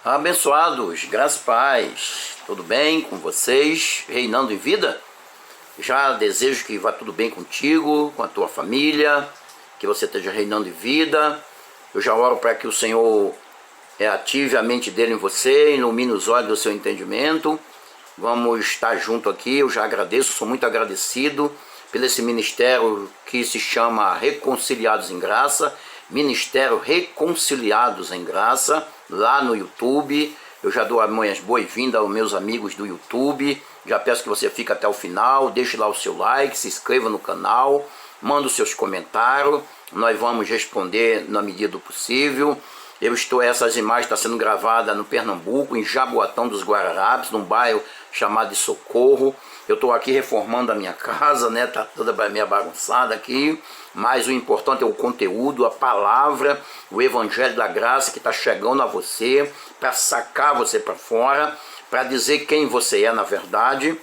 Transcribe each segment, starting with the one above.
Abençoados, graças e paz, tudo bem com vocês? Reinando em vida? Já desejo que vá tudo bem contigo, com a tua família, que você esteja reinando em vida. Eu já oro para que o Senhor ative a mente dele em você, ilumine os olhos do seu entendimento. Vamos estar junto aqui, eu já agradeço, sou muito agradecido por esse ministério que se chama Reconciliados em Graça, Ministério Reconciliados em Graça, lá no YouTube. Eu já dou as minhas boas-vindas aos meus amigos do YouTube. Já peço que você fique até o final, deixe lá o seu like, se inscreva no canal, manda os seus comentários, nós vamos responder na medida do possível. Essas imagens estão sendo gravadas no Pernambuco, em Jaboatão dos Guararapes, num bairro chamado de Socorro. Eu estou aqui reformando a minha casa, né? Tá toda meio bagunçada aqui, mas o importante é o conteúdo, a palavra, o Evangelho da Graça que está chegando a você, para sacar você para fora, para dizer quem você é na verdade.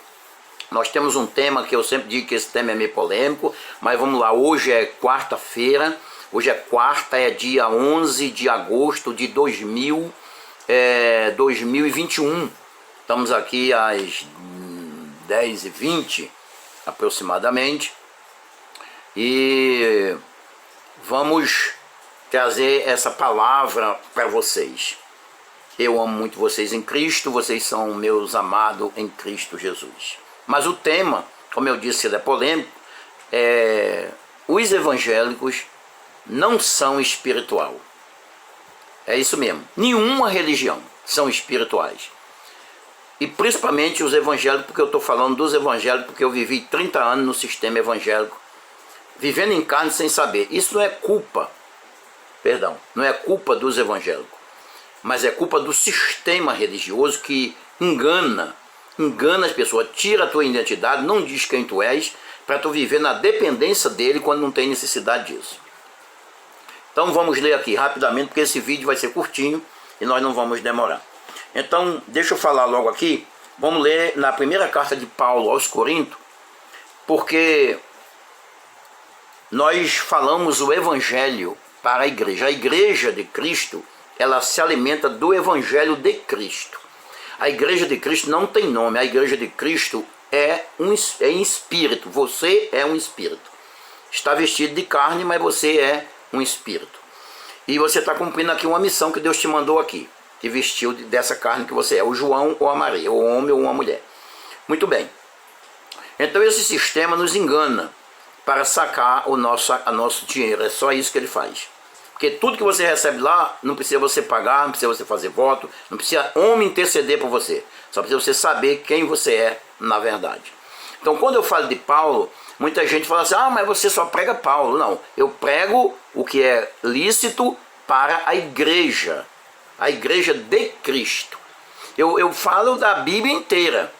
Nós temos um tema que eu sempre digo que esse tema é meio polêmico, mas vamos lá, hoje é quarta-feira, hoje é quarta, é dia 11 de agosto de 2021. Estamos aqui às 10h20 aproximadamente e vamos trazer essa palavra para vocês. Eu amo muito vocês em Cristo, vocês são meus amados em Cristo Jesus. Mas o tema, como eu disse, ele é polêmico. Os evangélicos não são espiritual. É isso mesmo. Nenhuma religião são espirituais. E principalmente os evangélicos, porque eu estou falando dos evangélicos, porque eu vivi 30 anos no sistema evangélico, vivendo em carne sem saber. Isso não é culpa, não é culpa dos evangélicos, mas é culpa do sistema religioso que engana as pessoas, tira a tua identidade, não diz quem tu és, para tu viver na dependência dele quando não tem necessidade disso. Então vamos ler aqui rapidamente, porque esse vídeo vai ser curtinho e nós não vamos demorar. Então, deixa eu falar logo aqui, vamos ler na primeira carta de Paulo aos Coríntios, porque nós falamos o Evangelho para a igreja de Cristo, ela se alimenta do Evangelho de Cristo. A igreja de Cristo não tem nome, a igreja de Cristo é em espírito, você é um espírito. Está vestido de carne, mas você é um espírito. E você está cumprindo aqui uma missão que Deus te mandou aqui. Que vestiu dessa carne que você é, o João ou a Maria, o homem ou uma mulher. Muito bem. Então esse sistema nos engana para sacar o nosso dinheiro. É só isso que ele faz. Porque tudo que você recebe lá, não precisa você pagar, não precisa você fazer voto, não precisa homem interceder por você. Só precisa você saber quem você é na verdade. Então quando eu falo de Paulo, muita gente fala assim, mas você só prega Paulo. Não, eu prego o que é lícito para a igreja de Cristo. Eu falo da Bíblia inteira.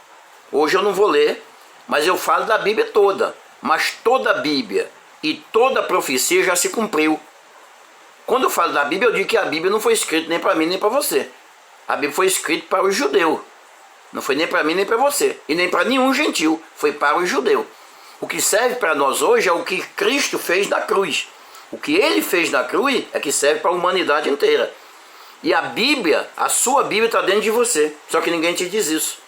Hoje eu não vou ler, mas eu falo da Bíblia toda. Mas toda a Bíblia e toda a profecia já se cumpriu. Quando eu falo da Bíblia, eu digo que a Bíblia não foi escrita nem para mim nem para você. A Bíblia foi escrita para o judeu. Não foi nem para mim nem para você. E nem para nenhum gentil. Foi para o judeu. O que serve para nós hoje é o que Cristo fez na cruz. O que ele fez na cruz é que serve para a humanidade inteira. E a Bíblia, a sua Bíblia está dentro de você. Só que ninguém te diz isso.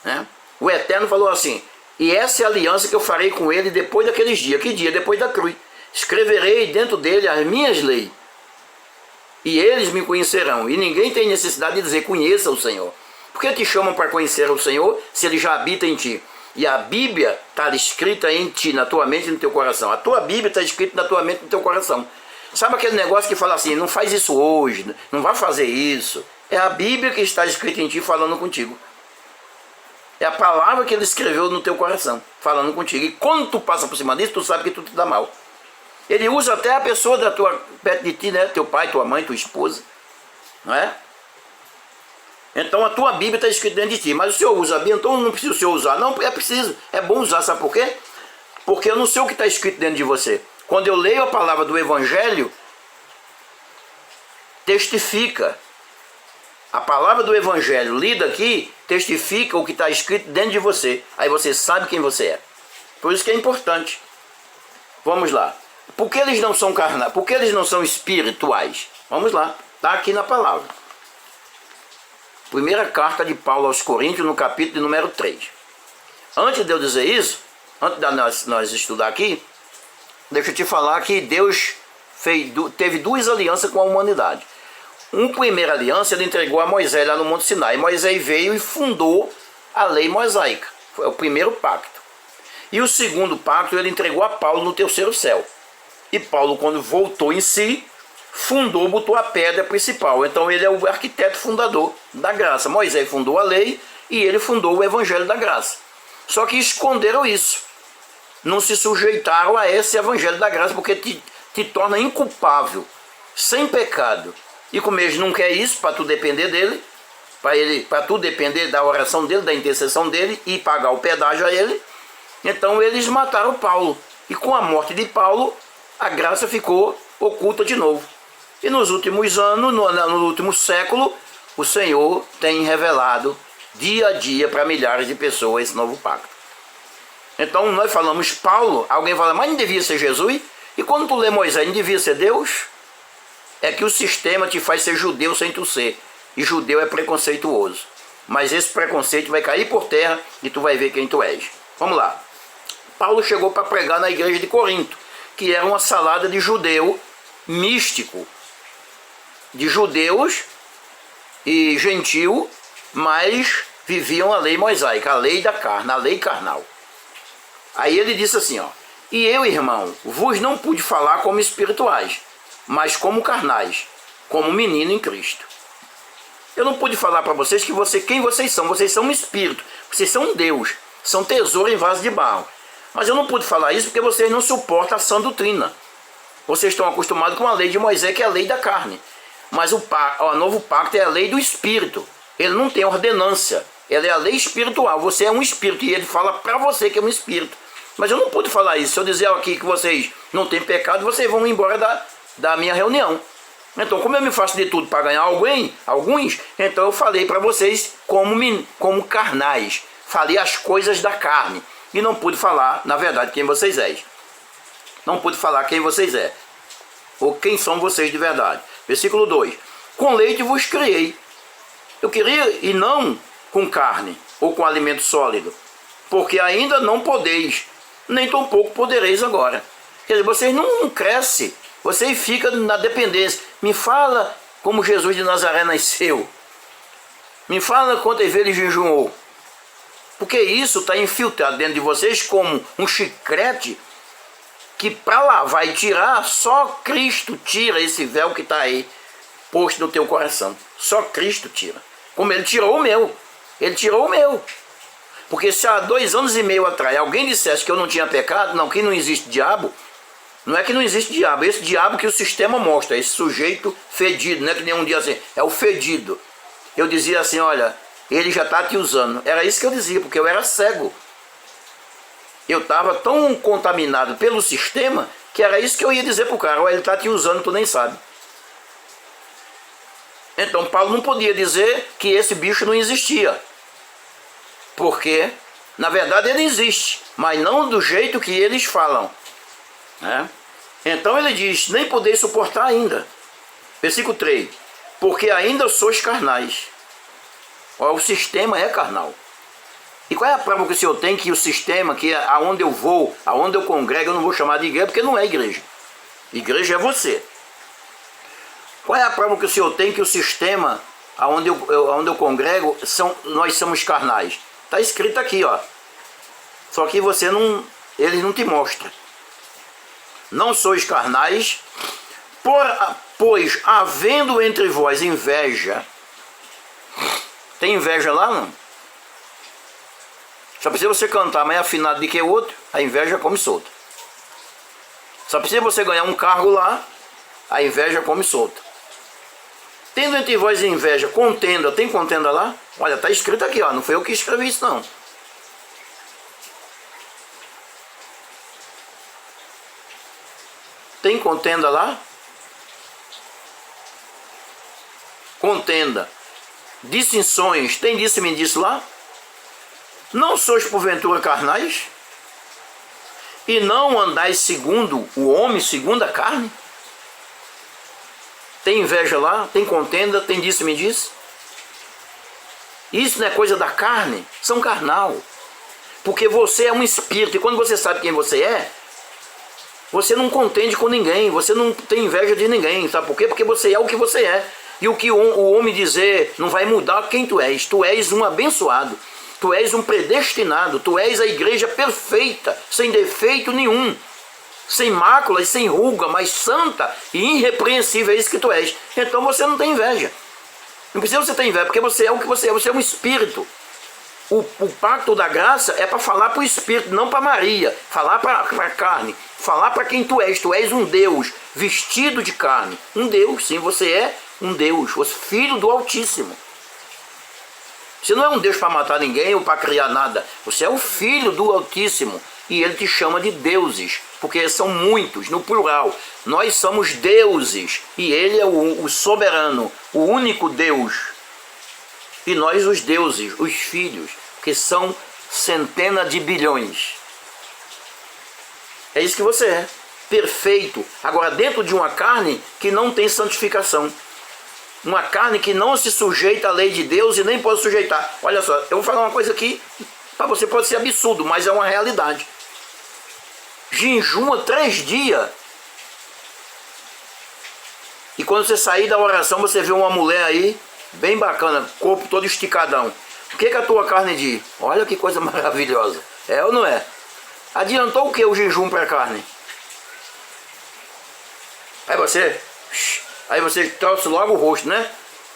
Né? O Eterno falou assim, e essa é a aliança que eu farei com ele depois daqueles dias. Que dia? Depois da cruz. Escreverei dentro dele as minhas leis. E eles me conhecerão. E ninguém tem necessidade de dizer, conheça o Senhor. Por que te chamam para conhecer o Senhor se ele já habita em ti? E a Bíblia está escrita em ti, na tua mente e no teu coração. A tua Bíblia está escrita na tua mente e no teu coração. Sabe aquele negócio que fala assim, não faz isso hoje, não vai fazer isso. É a Bíblia que está escrita em ti falando contigo. É a palavra que ele escreveu no teu coração, falando contigo. E quando tu passa por cima disso, tu sabe que tu te dá mal. Ele usa até a pessoa perto de ti, né? Teu pai, tua mãe, tua esposa. Não é? Então a tua Bíblia está escrita dentro de ti. Mas o Senhor usa a Bíblia, então não precisa o Senhor usar. Não, é preciso. É bom usar, sabe por quê? Porque eu não sei o que está escrito dentro de você. Quando eu leio a palavra do Evangelho, testifica. A palavra do Evangelho lida aqui, testifica o que está escrito dentro de você. Aí você sabe quem você é. Por isso que é importante. Vamos lá. Por que eles não são carnais? Por que eles não são espirituais? Vamos lá. Está aqui na palavra. Primeira carta de Paulo aos Coríntios, no capítulo de número 3. Antes de eu dizer isso, antes de nós estudar aqui, deixa eu te falar que Deus teve duas alianças com a humanidade. Uma primeira aliança ele entregou a Moisés lá no Monte Sinai. Moisés veio e fundou a lei mosaica. Foi o primeiro pacto. E o segundo pacto ele entregou a Paulo no terceiro céu. E Paulo, quando voltou em si, botou a pedra principal. Então ele é o arquiteto fundador da graça. Moisés fundou a lei e ele fundou o evangelho da graça. Só que esconderam isso. Não se sujeitaram a esse evangelho da graça porque te torna inculpável, sem pecado. E como eles não querem isso, para tu depender dele, para tu depender da oração dele, da intercessão dele e pagar o pedágio a ele, então eles mataram Paulo. E com a morte de Paulo, a graça ficou oculta de novo. E nos últimos anos, no último século, o Senhor tem revelado dia a dia para milhares de pessoas esse novo pacto. Então nós falamos Paulo, alguém fala, mas não devia ser Jesus? E quando tu lê Moisés, não devia ser Deus? É que o sistema te faz ser judeu sem tu ser. E judeu é preconceituoso. Mas esse preconceito vai cair por terra e tu vai ver quem tu és. Vamos lá. Paulo chegou para pregar na igreja de Corinto, que era uma salada de judeu místico. De judeus e gentil, mas viviam a lei mosaica, a lei da carne, a lei carnal. Aí ele disse assim, ó, e eu, irmão, vos não pude falar como espirituais, mas como carnais, como menino em Cristo. Eu não pude falar para vocês quem vocês são um espírito, vocês são um Deus, são tesouro em vaso de barro. Mas eu não pude falar isso porque vocês não suportam a sã doutrina. Vocês estão acostumados com a lei de Moisés, que é a lei da carne. Mas o novo pacto é a lei do espírito. Ele não tem ordenância, ele é a lei espiritual. Você é um espírito e ele fala para você que é um espírito. Mas eu não pude falar isso. Se eu dizer aqui que vocês não têm pecado, vocês vão embora da minha reunião. Então, como eu me faço de tudo para ganhar alguns, então eu falei para vocês como carnais. Falei as coisas da carne. E não pude falar, na verdade, quem vocês é. Não pude falar quem vocês é. Ou quem são vocês de verdade. Versículo 2. Com leite vos criei. Eu queria, e não com carne, ou com alimento sólido. Porque ainda não podeis, nem tampouco podereis agora. Quer dizer, vocês não crescem. Vocês ficam na dependência. Me fala como Jesus de Nazaré nasceu. Me fala quantas vezes ele jejuou. Porque isso está infiltrado dentro de vocês como um chiclete que para lavar e tirar, só Cristo tira esse véu que está aí posto no teu coração. Só Cristo tira. Como ele tirou o meu. Ele tirou o meu. Porque se há 2 anos e meio atrás alguém dissesse que eu não tinha pecado, não, que não existe diabo, não é que não existe diabo, esse diabo que o sistema mostra, esse sujeito fedido, não é que nem um dia assim, é o fedido. Eu dizia assim, olha, ele já está te usando. Era isso que eu dizia, porque eu era cego. Eu estava tão contaminado pelo sistema, que era isso que eu ia dizer para o cara, olha, ele está te usando, tu nem sabe. Então Paulo não podia dizer que esse bicho não existia. Porque, na verdade, ele existe, mas não do jeito que eles falam. Né? Então ele diz, nem podeis suportar ainda. Versículo 3. Porque ainda sois carnais. O sistema é carnal. E qual é a prova que o Senhor tem que o sistema, que é aonde eu vou, aonde eu congrego, eu não vou chamar de igreja, porque não é igreja. Igreja é você. Qual é a prova que o Senhor tem que o sistema, aonde eu congrego, nós somos carnais? Está escrito aqui, ó. Só que ele não te mostra. Não sois carnais, pois havendo entre vós inveja. Tem inveja lá, não? Só precisa você cantar mais afinado do que o outro, a inveja come solta. Só precisa você ganhar um cargo lá, a inveja come solta. Tendo entre vós inveja, contenda, tem contenda lá? Olha, está escrito aqui, ó, não foi eu que escrevi isso não. Tem contenda lá? Contenda. Dissensões, tem disse-me disso lá? Não sois porventura carnais? E não andais segundo o homem, segundo a carne? Tem inveja lá? Tem contenda? Tem disse-me disso? Isso não é coisa da carne? São carnal. Porque você é um espírito, e quando você sabe quem você é, você não contende com ninguém, você não tem inveja de ninguém, sabe por quê? Porque você é o que você é. E o que o homem dizer não vai mudar quem tu és um abençoado, tu és um predestinado, tu és a igreja perfeita, sem defeito nenhum, sem mácula e sem ruga, mas santa e irrepreensível, é isso que tu és. Então você não tem inveja. Não precisa você ter inveja, porque você é o que você é um espírito. O pacto da graça é para falar para o espírito, não para Maria, falar para a carne, falar para quem tu és um Deus vestido de carne, um Deus, sim, você é um Deus, você é filho do Altíssimo. Você não é um Deus para matar ninguém ou para criar nada, você é o filho do Altíssimo e ele te chama de deuses, porque são muitos, no plural. Nós somos deuses e ele é o soberano, o único Deus. E nós os deuses, os filhos, que são centenas de bilhões. É isso que você é, perfeito. Agora dentro de uma carne que não tem santificação. Uma carne que não se sujeita à lei de Deus e nem pode sujeitar. Olha só, eu vou falar uma coisa aqui, para você pode ser absurdo, mas é uma realidade. Jejuma 3 dias. E quando você sair da oração, você vê uma mulher aí, bem bacana, corpo todo esticadão. O que a tua carne diz? Olha que coisa maravilhosa. É ou não é? Adiantou o que o jejum para a carne? Aí você torce logo o rosto, né?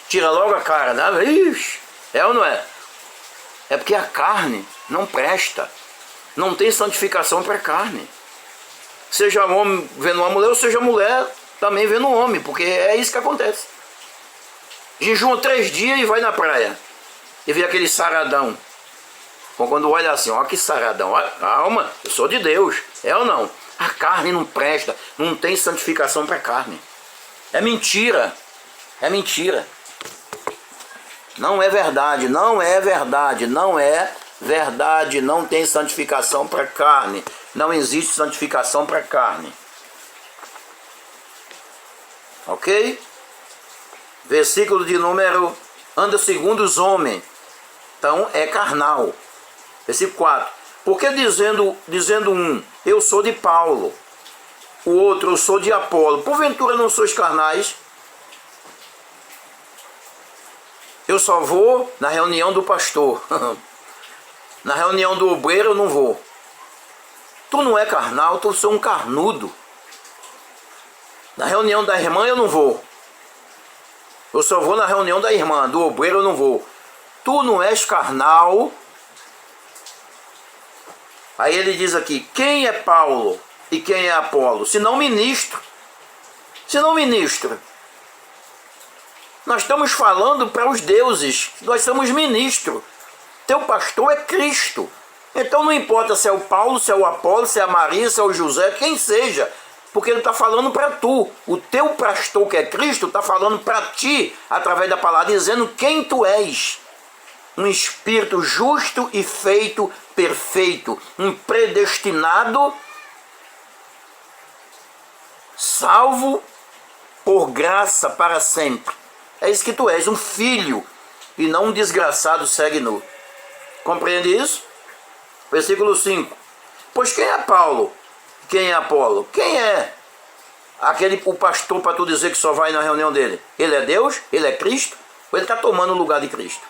Tira logo a cara, né? Ixi, é ou não é? É porque a carne não presta. Não tem santificação para a carne. Seja homem vendo uma mulher, ou seja mulher também vendo um homem, porque é isso que acontece. Jejuma 3 dias e vai na praia. E vê aquele saradão. Bom, quando olha assim, ó que saradão. Calma, eu sou de Deus. É ou não? A carne não presta. Não tem santificação para a carne. É mentira. É mentira. Não é verdade. Não é verdade. Não é verdade. Não tem santificação para a carne. Não existe santificação para a carne. Ok? Versículo de número... Anda segundo os homens. Então é carnal. Versículo 4. Porque dizendo um, eu sou de Paulo, o outro, eu sou de Apolo, porventura não sois carnais? Eu só vou na reunião do pastor. Na reunião do obreiro eu não vou. Tu não é carnal, tu sou um carnudo. Na reunião da irmã eu não vou. Eu só vou na reunião da irmã, do obreiro eu não vou. Tu não és carnal. Aí ele diz aqui, quem é Paulo e quem é Apolo? Se não ministro. Se não ministro. Nós estamos falando para os deuses, nós somos ministros. Teu pastor é Cristo. Então não importa se é o Paulo, se é o Apolo, se é a Maria, se é o José, quem seja. Porque ele está falando para tu. O teu pastor que é Cristo está falando para ti, através da palavra, dizendo quem tu és. Um espírito justo e feito perfeito. Um predestinado, salvo por graça para sempre. É isso que tu és, um filho, e não um desgraçado segue nu. Compreende isso? Versículo 5. Pois quem é Paulo? Quem é Apolo? Quem é o pastor para tu dizer que só vai na reunião dele? Ele é Deus? Ele é Cristo? Ou ele está tomando o lugar de Cristo?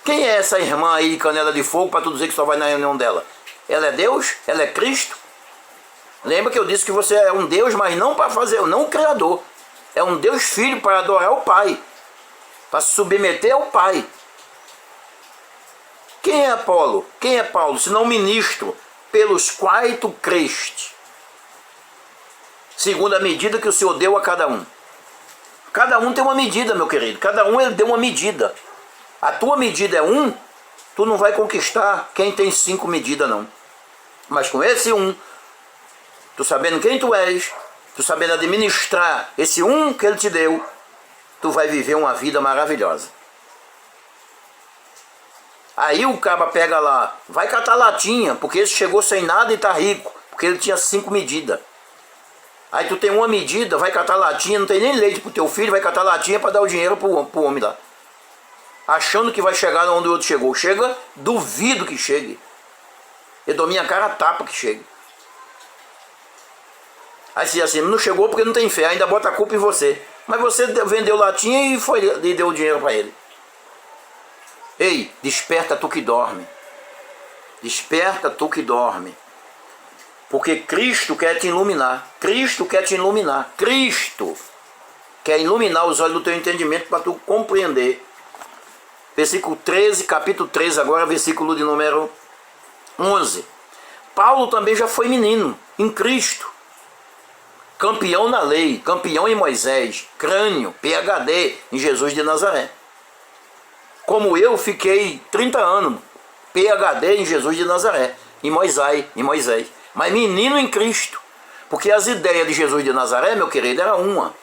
Quem é essa irmã aí de canela de fogo para tu dizer que só vai na reunião dela? Ela é Deus? Ela é Cristo? Lembra que eu disse que você é um Deus, mas não para fazer, não o Criador. É um Deus Filho para adorar o Pai, para se submeter ao Pai. Quem é Apolo? Quem é Paulo? Se não ministro pelos quais tu creste, segundo a medida que o Senhor deu a cada um. Cada um tem uma medida, meu querido. Cada um ele deu uma medida. A tua medida é 1, tu não vai conquistar quem tem 5 medidas, não. Mas com esse 1, tu sabendo quem tu és, tu sabendo administrar esse 1 que ele te deu, tu vai viver uma vida maravilhosa. Aí o cara pega lá, vai catar latinha, porque esse chegou sem nada e tá rico, porque ele tinha 5 medidas. Aí tu tem uma medida, vai catar latinha, não tem nem leite pro teu filho, vai catar latinha para dar o dinheiro pro homem lá. achando que vai chegar onde o outro chegou. Chega, duvido que chegue. Eu dou minha cara a tapa que chegue. Aí se diz assim, não chegou porque não tem fé, ainda bota a culpa em você. Mas você vendeu latinha e deu o dinheiro para ele. Ei, desperta tu que dorme. Desperta tu que dorme. Porque Cristo quer te iluminar. Cristo quer te iluminar. Cristo quer iluminar os olhos do teu entendimento para tu compreender. Versículo 13, capítulo 13, agora versículo de número 11. Paulo também já foi menino em Cristo. Campeão na lei, campeão em Moisés, crânio, PhD em Jesus de Nazaré. Como eu fiquei 30 anos, PhD em Jesus de Nazaré, em Moisés. Mas menino em Cristo. Porque as ideias de Jesus de Nazaré, meu querido, era uma.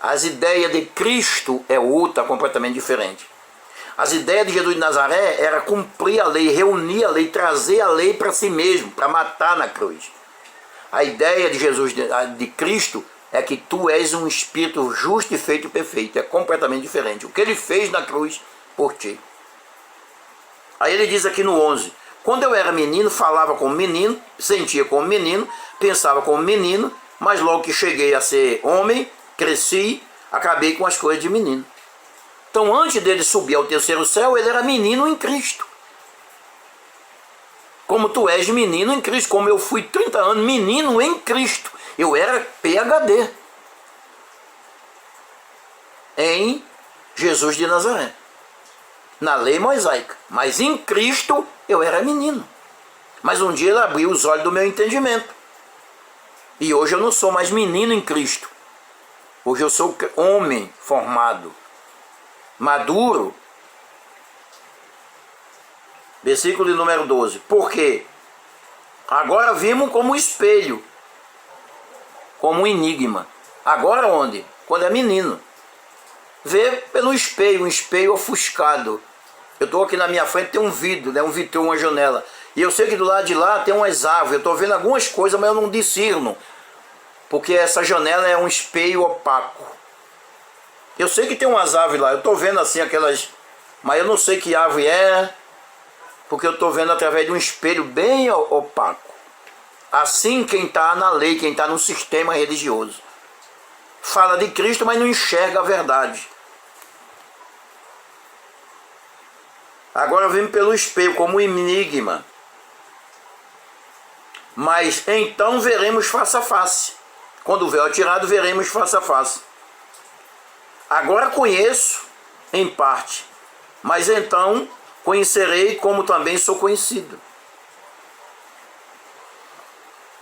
As ideias de Cristo é outra, completamente diferente. As ideias de Jesus de Nazaré era cumprir a lei, reunir a lei, trazer a lei para si mesmo, para matar na cruz. A ideia de Jesus, de Cristo, é que tu és um espírito justo e feito perfeito. É completamente diferente. O que ele fez na cruz por ti. Aí ele diz aqui no 11. Quando eu era menino, falava como menino, sentia como menino, pensava como menino, mas logo que cheguei a ser homem, cresci, acabei com as coisas de menino. Então antes dele subir ao terceiro céu, ele era menino em Cristo. Como tu és menino em Cristo, como eu fui 30 anos menino em Cristo. Eu era PhD em Jesus de Nazaré, na lei mosaica. Mas em Cristo eu era menino. Mas um dia ele abriu os olhos do meu entendimento. E hoje eu não sou mais menino em Cristo. Hoje eu sou homem formado, maduro. Versículo de número 12. Porque agora vimos como um espelho, como um enigma. Agora onde? Quando é menino. Vê pelo espelho, um espelho ofuscado. Eu estou aqui na minha frente, tem um vidro, né? Um vitrô, uma janela. E eu sei que do lado de lá tem umas árvores. Eu estou vendo algumas coisas, mas eu não discerno. Porque essa janela é um espelho opaco. Eu sei que tem umas árvores lá. Eu estou vendo assim aquelas... Mas eu não sei que árvore é. Porque eu estou vendo através de um espelho bem opaco. Assim quem está na lei, quem está no sistema religioso. Fala de Cristo, mas não enxerga a verdade. Agora vem pelo espelho, como um enigma. Mas então veremos face a face. Quando o véu é tirado, veremos face a face. Agora conheço em parte, mas então conhecerei como também sou conhecido.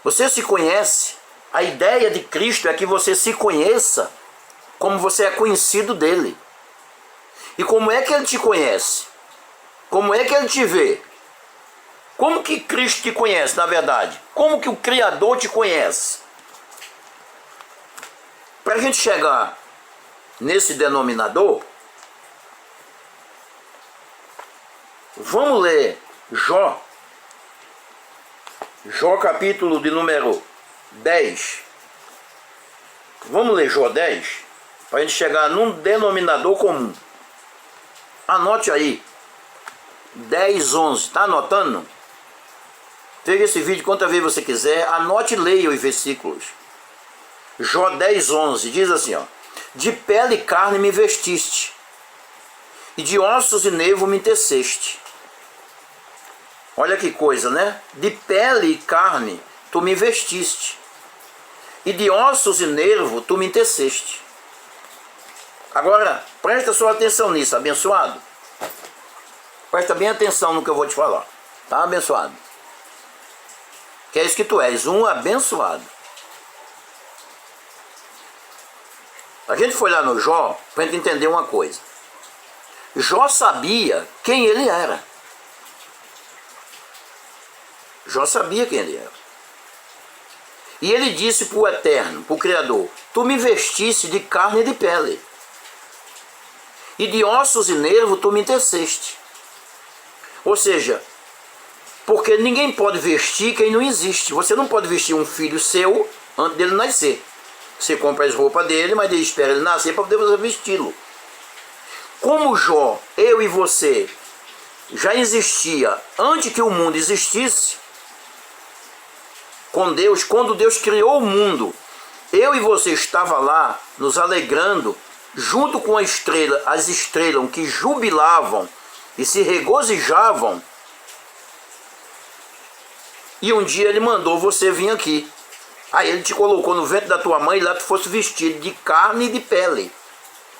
Você se conhece? A ideia de Cristo é que você se conheça como você é conhecido dele. E como é que ele te conhece? Como é que ele te vê? Como que Cristo te conhece, na verdade? Como que o Criador te conhece? Para a gente chegar nesse denominador, vamos ler Jó. Jó capítulo de número 10. Vamos ler Jó 10, para a gente chegar num denominador comum. Anote aí. 10, 11. Está anotando? Pega esse vídeo quantas vezes você quiser. Anote e leia os versículos. Jó 10, 11. Diz assim, ó. De pele e carne me vestiste, e de ossos e nervo me teceste. Olha que coisa, né? De pele e carne tu me vestiste, e de ossos e nervo tu me teceste. Agora, presta sua atenção nisso, abençoado. Presta bem atenção no que eu vou te falar. Tá, abençoado? Que é isso que tu és, um abençoado. A gente foi lá no Jó para a gente entender uma coisa. Jó sabia quem ele era. Jó sabia quem ele era. E ele disse para o Eterno, para o Criador: tu me vestiste de carne e de pele, e de ossos e nervo tu me teceste. Ou seja, porque ninguém pode vestir quem não existe. Você não pode vestir um filho seu antes dele nascer. Você compra as roupas dele, mas ele espera ele nascer para poder você vesti-lo. Como Jó, eu e você, já existia antes que o mundo existisse, com Deus, quando Deus criou o mundo, eu e você estava lá nos alegrando, junto com as estrelas que jubilavam e se regozijavam. E um dia ele mandou você vir aqui. Aí ele te colocou no ventre da tua mãe e lá tu fosse vestido de carne e de pele.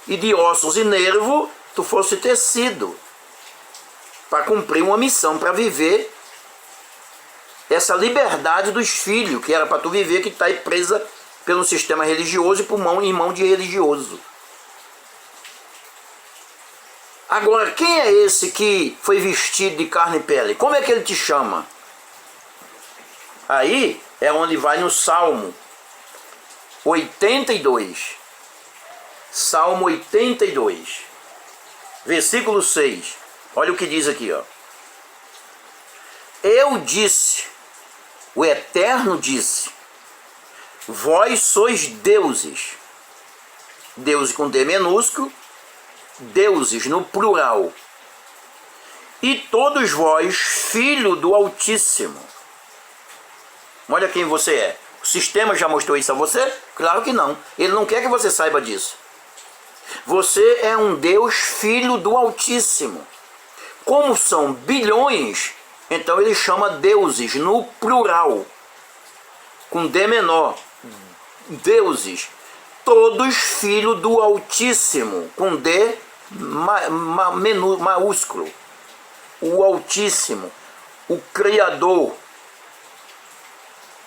E de ossos e nervo tu fosse tecido. Para cumprir uma missão, para viver essa liberdade dos filhos, que era para tu viver, que está aí presa pelo sistema religioso e por mão de religioso. Agora, quem é esse que foi vestido de carne e pele? Como é que ele te chama? Aí é onde vai no Salmo 82. Salmo 82, versículo 6. Olha o que diz aqui, ó. Eu disse, o Eterno disse, vós sois deuses. Deus com D minúsculo, deuses no plural. E todos vós, filho do Altíssimo. Olha quem você é. O sistema já mostrou isso a você? Claro que não. Ele não quer que você saiba disso. Você é um Deus filho do Altíssimo. Como são bilhões, então ele chama deuses no plural, com D menor. Deuses, todos filhos do Altíssimo, com D maiúsculo. O Altíssimo, o Criador.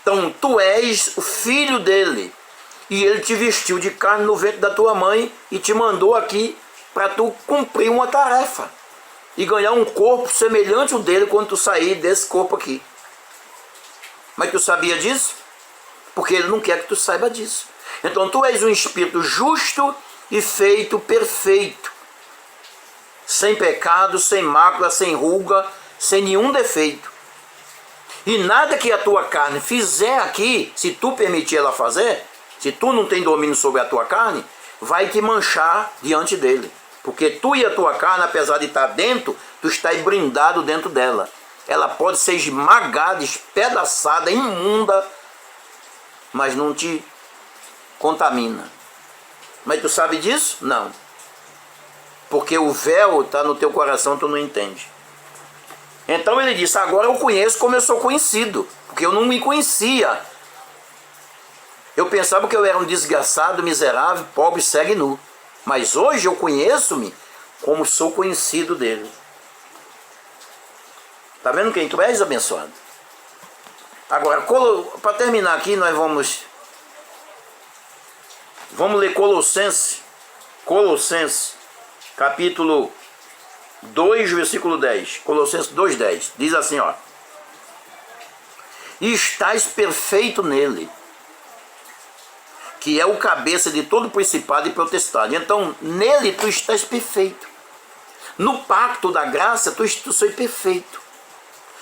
Então tu és o filho dele. E ele te vestiu de carne no ventre da tua mãe e te mandou aqui para tu cumprir uma tarefa. E ganhar um corpo semelhante ao dele quando tu sair desse corpo aqui. Mas tu sabia disso? Porque ele não quer que tu saiba disso. Então tu és um espírito justo e feito perfeito. Sem pecado, sem mácula, sem ruga, sem nenhum defeito. E nada que a tua carne fizer aqui, se tu permitir ela fazer, se tu não tem domínio sobre a tua carne, vai te manchar diante dele. Porque tu e a tua carne, apesar de estar dentro, tu estás brindado dentro dela. Ela pode ser esmagada, espedaçada, imunda, mas não te contamina. Mas tu sabe disso? Não. Porque o véu está no teu coração, tu não entende. Então ele disse, agora eu conheço como eu sou conhecido. Porque eu não me conhecia. Eu pensava que eu era um desgraçado, miserável, pobre, cego e nu. Mas hoje eu conheço-me como sou conhecido dele. Está vendo quem tu és, abençoado? Agora, para terminar aqui, nós vamos ler Colossenses, capítulo 2, versículo 10. Colossenses 2:10. Diz assim, ó. E estais perfeito nele, que é o cabeça de todo principado e potestade. Então, nele tu estás perfeito. No pacto da graça, tu és perfeito.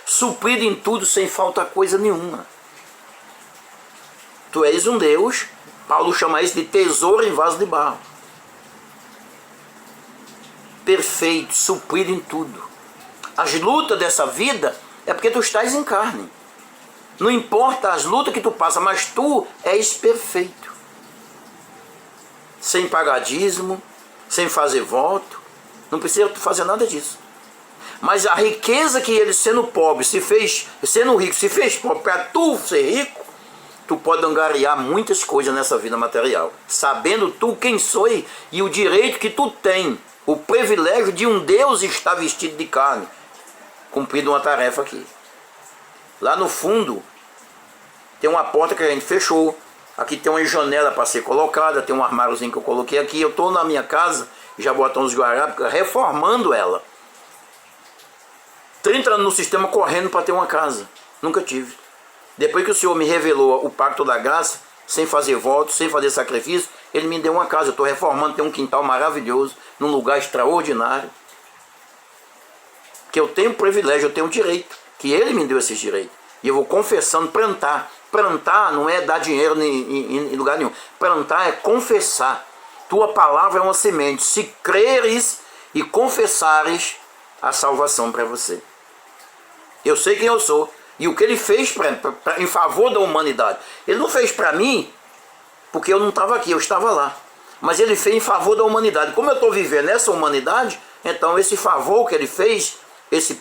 Suprido em tudo, sem falta coisa nenhuma. Tu és um Deus, Paulo chama isso de tesouro em vaso de barro. Perfeito, suprido em tudo. As lutas dessa vida é porque tu estás em carne. Não importa as lutas que tu passa, mas tu és perfeito. Sem pagar dízimo, sem fazer voto, não precisa fazer nada disso. Mas a riqueza que ele, sendo pobre, sendo rico, se fez pobre para tu ser rico, tu pode angariar muitas coisas nessa vida material. Sabendo tu quem sou e o direito que tu tem, o privilégio de um Deus estar vestido de carne, cumprindo uma tarefa aqui. Lá no fundo, tem uma porta que a gente fechou. Aqui tem uma janela para ser colocada, tem um armáriozinho que eu coloquei aqui. Eu estou na minha casa, já botamos os guarapos, reformando ela. 30 anos no sistema correndo para ter uma casa. Nunca tive. Depois que o Senhor me revelou o pacto da graça, sem fazer voto, sem fazer sacrifício, Ele me deu uma casa. Eu estou reformando, tem um quintal maravilhoso, num lugar extraordinário. Que eu tenho privilégio, eu tenho direito. Que Ele me deu esses direitos. E eu vou confessando, plantar. Plantar não é dar dinheiro em lugar nenhum. Plantar é confessar. Tua palavra é uma semente. Se creres e confessares a salvação para você. Eu sei quem eu sou e o que ele fez em favor da humanidade. Ele não fez para mim porque eu não estava aqui, eu estava lá. Mas ele fez em favor da humanidade. Como eu estou vivendo essa humanidade, então esse favor que ele fez, esse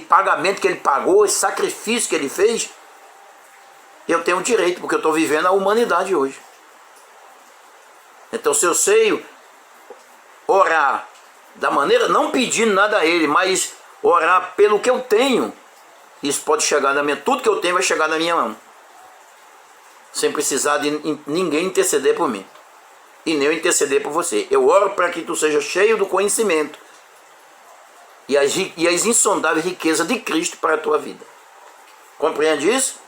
pagamento que ele pagou, esse sacrifício que ele fez, eu tenho direito, porque eu estou vivendo a humanidade hoje. Então se eu sei orar da maneira, não pedindo nada a ele, mas orar pelo que eu tenho, isso pode chegar na minha, tudo que eu tenho vai chegar na minha mão. Sem precisar de ninguém interceder por mim. E nem eu interceder por você. Eu oro para que tu seja cheio do conhecimento e as insondáveis riquezas de Cristo para a tua vida. Compreende isso?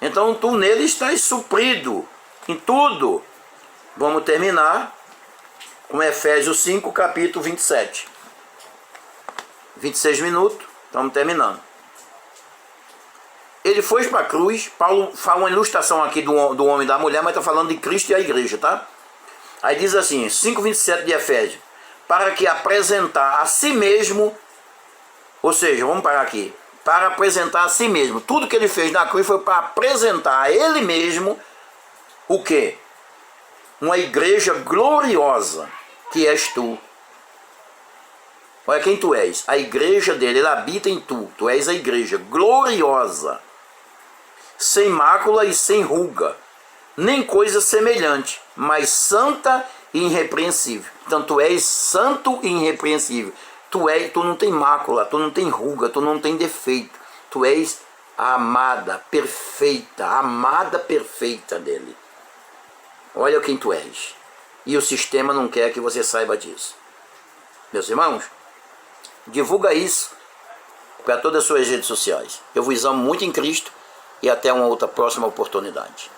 Então tu nele estás suprido em tudo. Vamos terminar com Efésios 5, capítulo 27. 26 minutos, estamos terminando. Ele foi para a cruz. Paulo fala uma ilustração aqui do homem e da mulher, mas está falando de Cristo e a igreja, tá? Aí diz assim, 5,27 de Efésios, para que apresentar a si mesmo, ou seja, vamos parar aqui, para apresentar a si mesmo. Tudo que ele fez na cruz foi para apresentar a ele mesmo o quê? Uma igreja gloriosa, que és tu. Olha quem tu és, a igreja dele, ele habita em tu, tu és a igreja gloriosa, sem mácula e sem ruga, nem coisa semelhante, mas santa e irrepreensível. Então tu és santo e irrepreensível, tu não tem mácula, tu não tem ruga, tu não tem defeito, tu és a amada perfeita dele. Olha quem tu és, e o sistema não quer que você saiba disso. Meus irmãos, divulga isso para todas as suas redes sociais. Eu vos amo muito em Cristo e até uma outra próxima oportunidade.